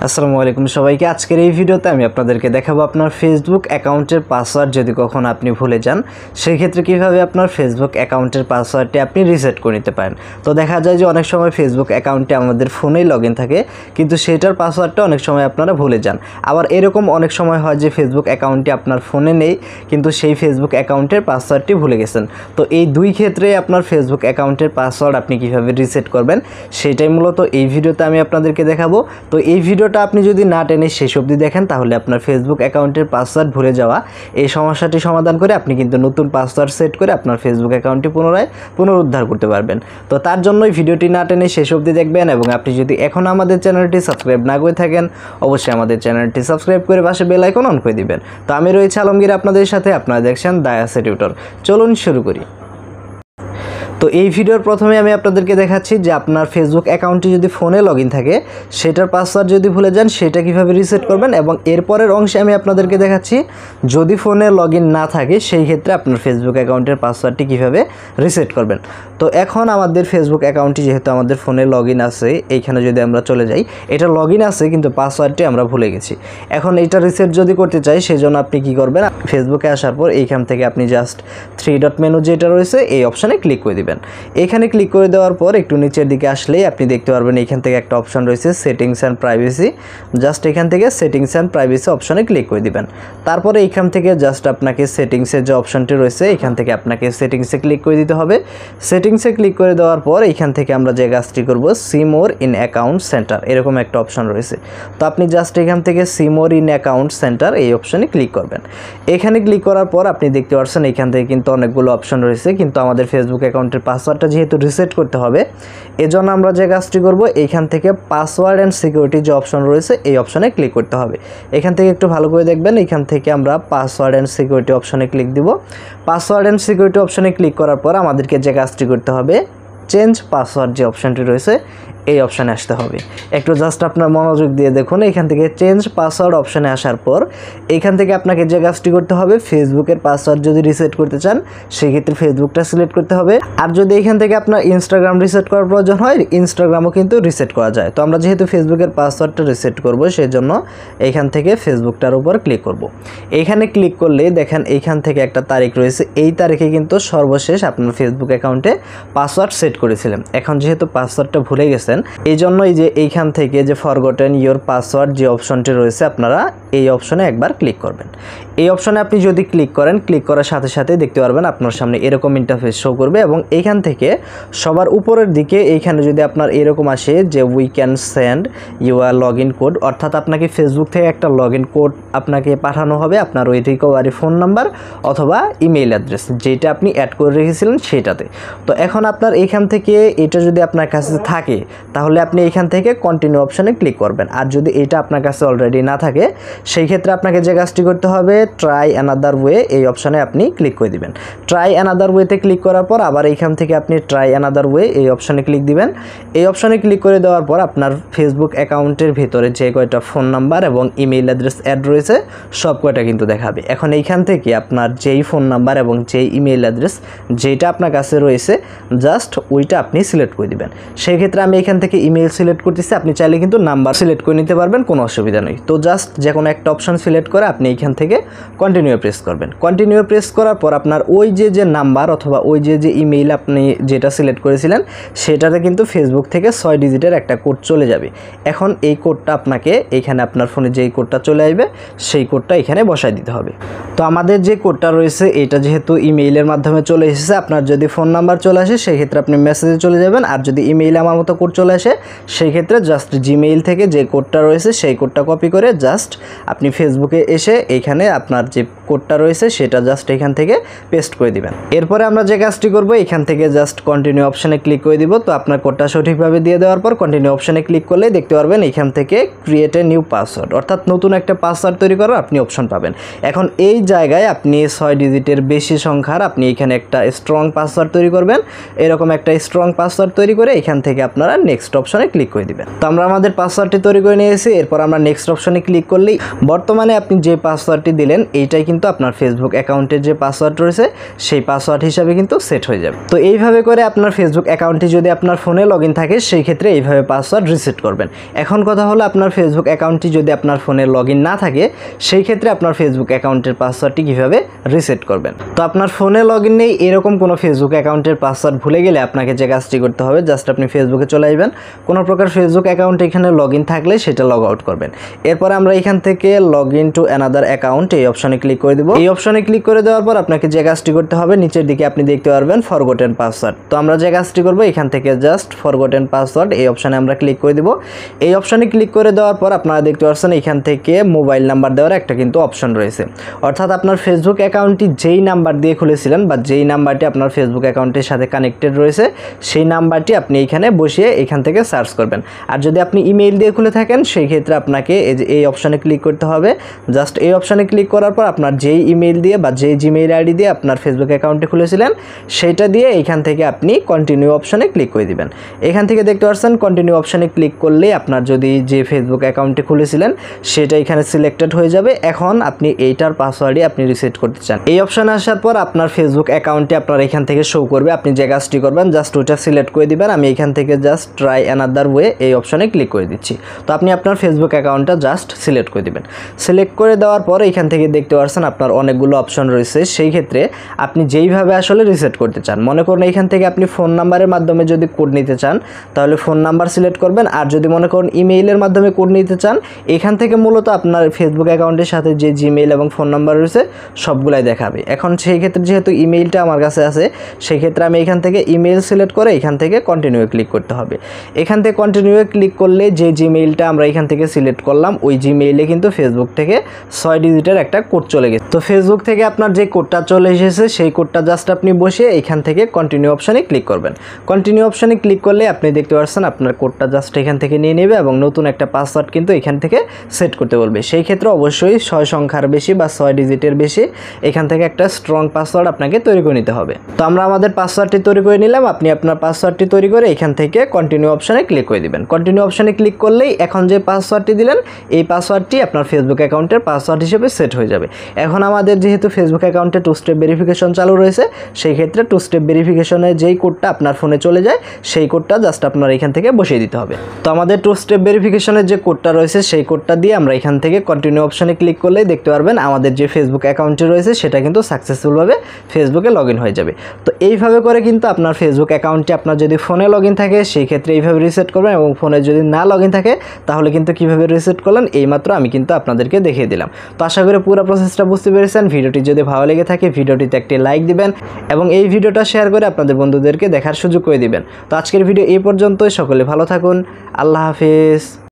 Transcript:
আসসালামু আলাইকুম সবাইকে। আজকের এই ভিডিওতে আমি আপনাদেরকে দেখাবো আপনার ফেসবুক অ্যাকাউন্টের পাসওয়ার্ড যদি কখনো আপনি ভুলে যান সেই ক্ষেত্রে কিভাবে আপনার ফেসবুক অ্যাকাউন্টের পাসওয়ার্ডটি আপনি রিসেট করে নিতে পারেন। তো দেখা যায় যে অনেক সময় ফেসবুক অ্যাকাউন্টে আমাদের ফোনেই লগইন থাকে কিন্তু সেটার পাসওয়ার্ডটা অনেক সময় আপনারা ভুলে যান। আবার এরকম অনেক সময় হয় যে ফেসবুক অ্যাকাউন্টটি আপনার ফোনে নেই কিন্তু সেই ফেসবুক অ্যাকাউন্টের পাসওয়ার্ডটি ভুলে গেছেন। তো এই দুই ক্ষেত্রে আপনার ফেসবুক অ্যাকাউন্টের পাসওয়ার্ড আপনি কিভাবে রিসেট করবেন সেটাই মূলত এই ভিডিওতে আমি আপনাদেরকে দেখাবো। তো এই ভিডিওটা আপনি যদি না টেনে শেষ অবধি দেখেন তাহলে আপনার ফেসবুক অ্যাকাউন্টের পাসওয়ার্ড ভুলে যাওয়া এই সমস্যাটি সমাধান করে আপনি কিন্তু নতুন পাসওয়ার্ড সেট করে আপনার ফেসবুক অ্যাকাউন্টটি পুনরুদ্ধার করতে পারবেন। তো তার জন্যই ভিডিওটি না টেনে শেষ অবধি দেখবেন এবং আপনি যদি এখন আমাদের চ্যানেলটি সাবস্ক্রাইব না করে থাকেন অবশ্যই আমাদের চ্যানেলটি সাবস্ক্রাইব করে পাশে বেল আইকন অন করে দিবেন। তো আমি রয়েছি আলমগীর আপনাদের সাথে, আপনারা দেখছেন দায়াসে টিউটর। চলুন শুরু করি। তো এই ভিডিওর প্রথমে আমি আপনাদেরকে দেখাচ্ছি যে আপনার ফেসবুক অ্যাকাউন্টটি যদি ফোনে লগইন থাকে সেটার পাসওয়ার্ড যদি ভুলে যান সেটা কিভাবে রিসেট করবেন, এবং এরপরের অংশে আমি আপনাদেরকে দেখাচ্ছি যদি ফোনে লগইন না থাকে সেই ক্ষেত্রে আপনার ফেসবুক অ্যাকাউন্টের পাসওয়ার্ডটি কিভাবে রিসেট করবেন। তো এখন আমাদের ফেসবুক অ্যাকাউন্টটি যেহেতু আমাদের ফোনে লগইন আছে, এইখানে যদি আমরা চলে যাই এটা লগইন আছে কিন্তু পাসওয়ার্ডটি আমরা ভুলে গেছি। এখন এটা রিসেট যদি করতে চাই সেজন্য আপনি কি করবেন, ফেসবুকে আসার পর এইখান থেকে আপনি জাস্ট থ্রি ডট মেনু যেটা রয়েছে এই অপশানে ক্লিক করে দিবেন। এখানে ক্লিক করে দেওয়ার পর একটু নিচের দিকে আসলেই আপনি দেখতে পারবেন এখান থেকে একটা অপশন রয়েছে সেটিংস অ্যান্ড প্রাইভেসি। জাস্ট এখান থেকে সেটিংস অ্যান্ড প্রাইভেসি অপশনে ক্লিক করে দিবেন। তারপরে এইখান থেকে জাস্ট আপনাকে সেটিংসের যে অপশনটি রয়েছে এখান থেকে আপনাকে সেটিংসে ক্লিক করে দিতে হবে। সেটিংসে ক্লিক করে দেওয়ার পর এইখান থেকে আমরা যে কাজটি করব see more in account centre এরকম একটা অপশন রয়েছে। তো আপনি জাস্ট এখান থেকে see more in account centre এই অপশনে ক্লিক করবেন। এখানে ক্লিক করার পর আপনি দেখতে পাচ্ছেন এখান থেকে কিন্তু অনেকগুলো অপশন রয়েছে, কিন্তু আমাদের ফেসবুক অ্যাকাউন্টের পাসওয়ার্ডটা যেহেতু রিসেট করতে হবে এজন্য আমরা যে কাজটি করব এইখান থেকে পাসওয়ার্ড অ্যান্ড সিকিউরিটি যে অপশন রয়েছে এই অপশনে ক্লিক করতে হবে। এখান থেকে একটু ভালো করে দেখবেন, এখান থেকে আমরা পাসওয়ার্ড অ্যান্ড সিকিউরিটি অপশনে ক্লিক দিব। পাসওয়ার্ড অ্যান্ড সিকিউরিটি অপশনে ক্লিক করার পর আমাদেরকে যে কাজটি করতে হবে চেঞ্জ পাসওয়ার্ড যে অপশনটি রয়েছে এই অপশানে আসতে হবে। একটু জাস্ট আপনার মনোযোগ দিয়ে দেখুন, এখান থেকে চেঞ্জ পাসওয়ার্ড অপশানে আসার পর এখান থেকে আপনাকে যে কাজটি করতে হবে ফেসবুকের পাসওয়ার্ড যদি রিসেট করতে চান সেক্ষেত্রে ফেসবুকটা সিলেক্ট করতে হবে। আর যদি এখান থেকে আপনার ইনস্টাগ্রাম রিসেট করার প্রয়োজন হয় ইনস্টাগ্রামও কিন্তু রিসেট করা যায়। তো আমরা যেহেতু ফেসবুকের পাসওয়ার্ডটা রিসেট করব সেই জন্য এইখান থেকে ফেসবুকটার উপর ক্লিক করব। এইখানে ক্লিক করলে দেখেন এইখান থেকে একটা তারিখ রয়েছে, এই তারিখে কিন্তু সর্বশেষ আপনার ফেসবুক অ্যাকাউন্টে পাসওয়ার্ড সেট করেছিলেন। এখন যেহেতু পাসওয়ার্ডটা ভুলে গেছেন এই জন্যই যে এইখান থেকে যে ফরগটেন ইয়োর পাসওয়ার্ড যে অপশনটি রয়েছে আপনারা এই অপশনে একবার ক্লিক করবেন। এই অপশনে আপনি যদি ক্লিক করেন ক্লিক করার সাথে সাথে দেখতে পারবেন আপনার সামনে এরকম ইন্টারফেস শো করবে, এবং এইখান থেকে সবার উপরের দিকে এইখানে যদি আপনার এরকম আসে যে we can send your log in code, অর্থাৎ আপনাকে ফেসবুক থেকে একটা লগ ইন কোড আপনাকে পাঠানো হবে আপনার ওই রিকভারি ফোন নাম্বার অথবা ইমেইল অ্যাড্রেস যেটা আপনি অ্যাড করে রেখেছিলেন সেটাতে। তো এখন আপনার এইখান থেকে এটা যদি আপনার কাছে থাকে তাহলে আপনি এখান থেকে কন্টিনিউ অপশানে ক্লিক করবেন। আর যদি এটা আপনার কাছে অলরেডি না থাকে সেই ক্ষেত্রে আপনাকে যে কাজটি করতে হবে ট্রাই অ্যানাদার ওয়ে এই অপশানে আপনি ক্লিক করে দিবেন। ট্রাই অ্যানাদার ওয়েতে ক্লিক করার পর আবার এইখান থেকে আপনি ট্রাই অ্যানাদার ওয়ে এই অপশানে ক্লিক দিবেন। এই অপশানে ক্লিক করে দেওয়ার পর আপনার ফেসবুক অ্যাকাউন্টের ভিতরে যে কয়টা ফোন নাম্বার এবং ইমেইল অ্যাড্রেস অ্যাড রয়েছে সব কয়টা কিন্তু দেখাবে। এখন এইখান থেকে আপনার যেই ফোন নাম্বার এবং যেই ইমেইল অ্যাড্রেস যেটা আপনার কাছে রয়েছে জাস্ট ওইটা আপনি সিলেক্ট করে দিবেন। সেই ক্ষেত্রে আমি এখান থেকে ইমেইল সিলেক্ট করতেছি, আপনি চাইলে কিন্তু নাম্বার সিলেক্ট করে নিতে পারবেন, কোনো অসুবিধা নেই। তো জাস্ট যে কোনো একটা অপশন সিলেক্ট করে আপনি এইখান থেকে কন্টিনিউ প্রেস করবেন। কন্টিনিউ প্রেস করার পর আপনার ওই যে নাম্বার অথবা ওই যে ইমেইল আপনি যেটা সিলেক্ট করেছিলেন সেটাতে কিন্তু ফেসবুক থেকে 6 ডিজিটের একটা কোড চলে যাবে। এখন এই কোডটা আপনাকে এইখানে আপনার ফোনে যেই কোডটা চলে আসবে সেই কোডটা এখানে বসায় দিতে হবে। তো আমাদের যে কোডটা রয়েছে এটা যেহেতু ইমেইলের মাধ্যমে চলে এসেছে, আপনার যদি ফোন নাম্বার চলে আসে সেই ক্ষেত্রে আপনি মেসেজে চলে যাবেন, আর যদি ইমেইলে আমার মতো কোড চলে আসে সেই ক্ষেত্রে জাস্ট জিমেইল থেকে যে কোডটা রয়েছে সেই কোডটা কপি করে জাস্ট আপনি ফেসবুকে এসে এইখানে আপনার যে কোডটা রয়েছে সেটা জাস্ট এখান থেকে পেস্ট করে দিবেন। এরপরে আমরা যে কাজটি করব এখান থেকে জাস্ট কন্টিনিউ অপশানে ক্লিক করে দিব। তো আপনার কোডটা সঠিকভাবে দিয়ে দেওয়ার পর কন্টিনিউ অপশানে ক্লিক করলে দেখতে পারবেন এখান থেকে ক্রিয়েট এ নিউ পাসওয়ার্ড, অর্থাৎ নতুন একটা পাসওয়ার্ড তৈরি করার আপনি অপশন পাবেন। এখন এই জায়গায় আপনি 6 ডিজিটের বেশি সংখ্যার আপনি এখানে একটা স্ট্রং পাসওয়ার্ড তৈরি করবেন। এরকম একটা স্ট্রং পাসওয়ার্ড তৈরি করে এখান থেকে আপনারা নেক্সট নেক্সট অপশনে ক্লিক করে দিবেন। তো আমরা আমাদের পাসওয়ার্ডটি তৈরি করে নিয়েছি। এরপর আমরা নেক্সট অপশনে ক্লিক করলেই বর্তমানে আপনি যে পাসওয়ার্ডটি দিলেন এইটাই কিন্তু আপনার ফেসবুক অ্যাকাউন্টের যে পাসওয়ার্ড রয়েছে সেই পাসওয়ার্ড হিসাবে কিন্তু সেট হয়ে যাবে। তো এইভাবে করে আপনার ফেসবুক অ্যাকাউন্টটি যদি আপনার ফোনে লগ ইন থাকে সেই ক্ষেত্রে এইভাবে পাসওয়ার্ড রিসেট করবেন। এখন কথা হলো আপনার ফেসবুক অ্যাকাউন্টটি যদি আপনার ফোনে লগ ইন না থাকে সেই ক্ষেত্রে আপনার ফেসবুক অ্যাকাউন্টের পাসওয়ার্ডটি কীভাবে রিসেট করবেন। তো আপনার ফোনে লগ ইন নেই এরকম কোনো ফেসবুক অ্যাকাউন্টের পাসওয়ার্ড ভুলে গেলে আপনাকে যে কাজটি করতে হবে জাস্ট আপনি ফেসবুকে চলে আসবেন, কোনো প্রকার ফেসবুক অ্যাকাউন্ট এখানে লগ ইন থাকলে সেটা লগ আউট করবেন। এরপর আমরা এখান থেকে log in to another account এই অপশনে ক্লিক করে দেবো। এই অপশনে ক্লিক করে দেওয়ার পর আপনাকে যে কাজটি করতে হবে নিচের দিকে আপনি দেখতে পারবেন ফরগটেন পাসওয়ার্ড। তো আমরা যে কাজটি করবো এখান থেকে জাস্ট ফরগটেন পাসওয়ার্ড এই অপশনে আমরা ক্লিক করে দিব। এই অপশনে ক্লিক করে দেওয়ার পর আপনারা দেখতে পাচ্ছেন এখান থেকে মোবাইল নাম্বার দেওয়ার একটা কিন্তু অপশন রয়েছে, অর্থাৎ আপনার ফেসবুক অ্যাকাউন্টটি যেই নাম্বার দিয়ে খুলেছিলেন বা যেই নাম্বারটি আপনার ফেসবুক অ্যাকাউন্টের সাথে কানেক্টেড রয়েছে সেই নাম্বারটি আপনি এখানে বসিয়ে এখান থেকে সার্চ করবেন। আর যদি আপনি ইমেইল দিয়ে খুলে থাকেন সেই ক্ষেত্রে আপনাকে এই অপশনে ক্লিক করতে হবে। জাস্ট এই অপশনে ক্লিক করার পর আপনার যেই ইমেইল দিয়ে বা যেই জিমেইল আইডি দিয়ে আপনার ফেসবুক অ্যাকাউন্টে খুলেছিলেন সেইটা দিয়ে এখান থেকে আপনি কন্টিনিউ অপশনে ক্লিক করে দিবেন। এখান থেকে দেখতে পাচ্ছেন কন্টিনিউ অপশনে ক্লিক করলে আপনার যদি যে ফেসবুক অ্যাকাউন্টে খুলেছিলেন সেটা এখানে সিলেক্টেড হয়ে যাবে। এখন আপনি এইটার পাসওয়ার্ডই আপনি রিসেট করতে চান। এই অপশনে আসার পর আপনার ফেসবুক অ্যাকাউন্টে আপনার এখান থেকে শো করবে, আপনি যে কাজটি করবেন জাস্ট ওইটা সিলেক্ট করে দিবেন। আমি এখান থেকে জাস্ট ট্রাই অ্যানাদার ওয়ে এই অপশনে ক্লিক করে দিচ্ছি। তো আপনি আপনার ফেসবুক অ্যাকাউন্টটা জাস্ট সিলেক্ট করে দিবেন। সিলেক্ট করে দেওয়ার পর এখান থেকে দেখতে পাচ্ছেন আপনার অনেকগুলো অপশন রয়েছে, সেই ক্ষেত্রে আপনি যেইভাবে আসলে রিসেট করতে চান, মনে করুন এখান থেকে আপনি ফোন নাম্বারের মাধ্যমে যদি কোড নিতে চান তাহলে ফোন নাম্বার সিলেক্ট করবেন, আর যদি মনে করুন ইমেইলের মাধ্যমে কোড নিতে চান এখান থেকে মূলত আপনার ফেসবুক অ্যাকাউন্টের সাথে যে জিমেইল এবং ফোন নাম্বার রয়েছে সবগুলাই দেখাবে। এখন সেই ক্ষেত্রে যেহেতু ইমেইলটা আমার কাছে আছে সেই ক্ষেত্রে আমি এখান থেকে ইমেইল সিলেক্ট করে এখান থেকে কন্টিনিউ ক্লিক করতে হবে। এখান থেকে কন্টিনিউ ক্লিক করলে যে জিমেইলটা আমরা এখান থেকে সিলেক্ট করলাম ওই জিমেইলে কিন্তু ফেসবুক থেকে 6 ডিজিটের একটা কোড চলে গেছে। তো ফেসবুক থেকে আপনার যে কোডটা চলে এসেছে সেই কোডটা জাস্ট আপনি বসিয়ে এখান থেকে কন্টিনিউ অপশনে ক্লিক করবেন। কন্টিনিউ অপশনে ক্লিক করলে আপনি দেখতে পাচ্ছেন আপনার কোডটা জাস্ট এখান থেকে নিয়ে নেবে এবং নতুন একটা পাসওয়ার্ড কিন্তু এখান থেকে সেট করতে বলবে। সেই ক্ষেত্রে অবশ্যই 6 সংখ্যার বেশি বা 6 ডিজিটের বেশি এখান থেকে একটা স্ট্রং পাসওয়ার্ড আপনাকে তৈরি করে নিতে হবে। তো আমরা আমাদের পাসওয়ার্ডটি তৈরি করে নিলাম। আপনি আপনার পাসওয়ার্ডটি তৈরি করে এখান থেকে কন্টিনিউ অপশনে ক্লিক করে দিবেন। কন্টিনিউ অপশনে ক্লিক করলেই এখন যে পাসওয়ার্ডটি দিলেন এই পাসওয়ার্ডটি আপনার ফেসবুক অ্যাকাউন্টের পাসওয়ার্ড হিসেবে সেট হয়ে যাবে। এখন আমাদের যেহেতু ফেসবুক অ্যাকাউন্টে 2 স্টেপ ভেরিফিকেশন চালু রয়েছে সেই ক্ষেত্রে 2 স্টেপ ভেরিফিকেশনের যেই কোডটা আপনার ফোনে চলে যায় সেই কোডটা জাস্ট আপনার এখান থেকে বসিয়ে দিতে হবে। তো আমাদের 2 স্টেপ ভেরিফিকেশনের যে কোডটা রয়েছে সেই কোডটা দিয়ে আমরা এখান থেকে কন্টিনিউ অপশনে ক্লিক করলেই দেখতে পারবেন আমাদের যে ফেসবুক অ্যাকাউন্টটি রয়েছে সেটা কিন্তু সাকসেসফুলভাবে ফেসবুকে লগ ইন হয়ে যাবে। তো এইভাবে করে কিন্তু আপনার ফেসবুক অ্যাকাউন্টটি আপনার যদি ফোনে লগ ইন থাকে সেই ক্ষেত্রে এইভাবে রিসেট করবেন, এবং ফোনে যদি না লগ ইন থাকে তাহলে কিন্তু কীভাবে রিসেট করলেন এইমাত্র আমি কিন্তু আপনাদেরকে দেখিয়ে দিলাম। তো আশা করি পুরো প্রসেসটা বুঝতে পেরেছেন। ভিডিওটি যদি ভালো লেগে থাকে ভিডিওটিতে একটি লাইক দিবেন এবং এই ভিডিওটা শেয়ার করে আপনাদের বন্ধুদেরকে দেখার সুযোগ করে দিবেন। তো আজকের ভিডিও এই পর্যন্তই। সকলে ভালো থাকুন। আল্লাহ হাফিজ।